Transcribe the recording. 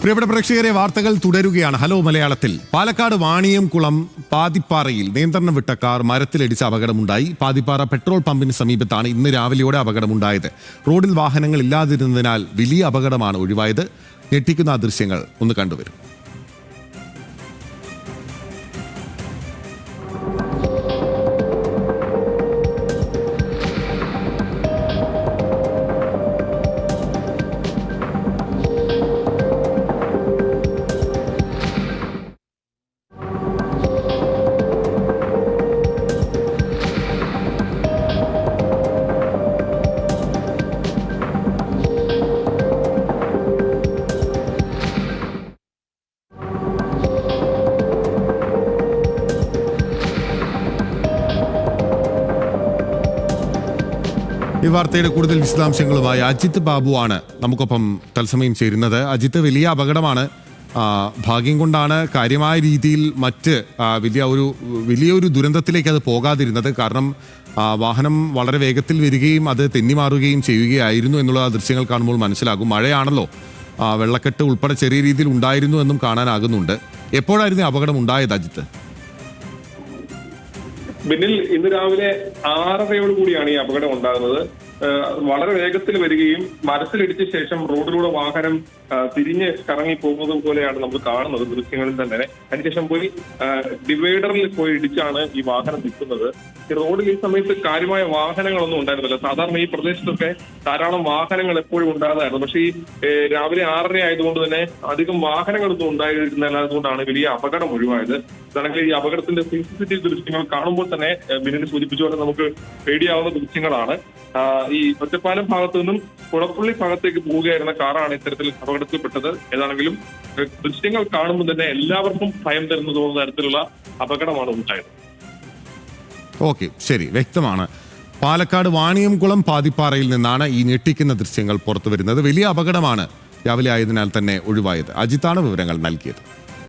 പ്രിയപ്പെട്ട പ്രേക്ഷകരെ, വാർത്തകൾ തുടരുകയാണ്. ഹലോ മലയാളത്തിൽ. പാലക്കാട് വാണിയംകുളം പാതിപ്പാറയിൽ നിയന്ത്രണം വിട്ട കാർ മരത്തിലിടിച്ച് അപകടമുണ്ടായി. പാതിപ്പാറ പെട്രോൾ പമ്പിന് സമീപത്താണ് ഇന്ന് രാവിലെയോടെ അപകടമുണ്ടായത്. റോഡിൽ വാഹനങ്ങൾ ഇല്ലാതിരുന്നതിനാൽ വലിയ അപകടമാണ് ഒഴിവായത്. ഞെട്ടിക്കുന്ന ദൃശ്യങ്ങൾ ഒന്ന് കണ്ടുവരും. ഈ വാർത്തയുടെ കൂടുതൽ വിശദാംശങ്ങളുമായി അജിത് ബാബുവാണ് നമുക്കൊപ്പം തത്സമയം ചേരുന്നത്. അജിത്ത്, വലിയ അപകടമാണ്. ഭാഗ്യം കൊണ്ടാണ് കാര്യമായ രീതിയിൽ മറ്റ് വലിയൊരു ദുരന്തത്തിലേക്ക് അത് പോകാതിരുന്നത്. കാരണം വാഹനം വളരെ വേഗത്തിൽ വരികയും അത് തെന്നിമാറുകയും ചെയ്യുകയായിരുന്നു എന്നുള്ള ദൃശ്യങ്ങൾ കാണുമ്പോൾ മനസ്സിലാകും. മഴയാണല്ലോ, വെള്ളക്കെട്ട് ഉൾപ്പെടെ ചെറിയ രീതിയിൽ ഉണ്ടായിരുന്നു എന്നും കാണാനാകുന്നുണ്ട്. എപ്പോഴായിരുന്നു അപകടം ഉണ്ടായത് അജിത്ത്? ബിന്നിൽ, ഇന്ന് രാവിലെ 6:30 കൂടിയാണ് ഈ അപകടം ഉണ്ടാകുന്നത്. വളരെ വേഗത്തിൽ വരികയും മരത്തിലിടിച്ച ശേഷം റോഡിലൂടെ വാഹനം തിരിഞ്ഞ് കറങ്ങി പോകുന്നത് പോലെയാണ് നമ്മൾ കാണുന്നത് ദൃശ്യങ്ങളിൽ തന്നെ. അതിനുശേഷം പോയി ഡിവൈഡറിൽ പോയി ഇടിച്ചാണ് ഈ വാഹനം നിൽക്കുന്നത്. ഈ റോഡിൽ ഈ സമയത്ത് കാര്യമായ വാഹനങ്ങളൊന്നും ഉണ്ടായിരുന്നില്ല. സാധാരണ ഈ പ്രദേശത്തൊക്കെ ധാരാളം വാഹനങ്ങൾ എപ്പോഴും ഉണ്ടാകുന്നതായിരുന്നു. പക്ഷേ ഈ രാവിലെ 6:30 ആയതുകൊണ്ട് തന്നെ അധികം വാഹനങ്ങളൊന്നും ഉണ്ടായിരുന്നതുകൊണ്ടാണ് വലിയ അപകടം ഒഴിവായത്. ഇതാണെങ്കിൽ ഈ അപകടത്തിന്റെ CCTV ദൃശ്യങ്ങൾ കാണുമ്പോൾ തന്നെ ബിന്നിന് സൂചിപ്പിച്ചുകൊണ്ട് നമുക്ക് പേടിയാവുന്ന ദൃശ്യങ്ങളാണ്. ഈ ഒറ്റപ്പാലം ഭാഗത്തു നിന്നും കുളപ്പള്ളി ഭാഗത്തേക്ക് പോവുകയായിരുന്ന കാറാണ് ഇത്തരത്തിൽ അപകടത്തിൽപ്പെട്ടത്. ഏതാണെങ്കിലും ദൃശ്യങ്ങൾ കാണുമ്പോൾ തന്നെ എല്ലാവർക്കും ഭയം തരുന്ന തോന്നുന്ന തരത്തിലുള്ള അപകടമാണ് ഉണ്ടായത്. ഓക്കെ, ശരി, വ്യക്തമാണ്. പാലക്കാട് വാണിയംകുളം പാതിപ്പാറയിൽ നിന്നാണ് ഈ ഞെട്ടിക്കുന്ന ദൃശ്യങ്ങൾ പുറത്തു വരുന്നത്. വലിയ അപകടമാണ് രാവിലെ ആയതിനാൽ തന്നെ ഒഴിവായത്. അജിത്താണ് വിവരങ്ങൾ നൽകിയത്.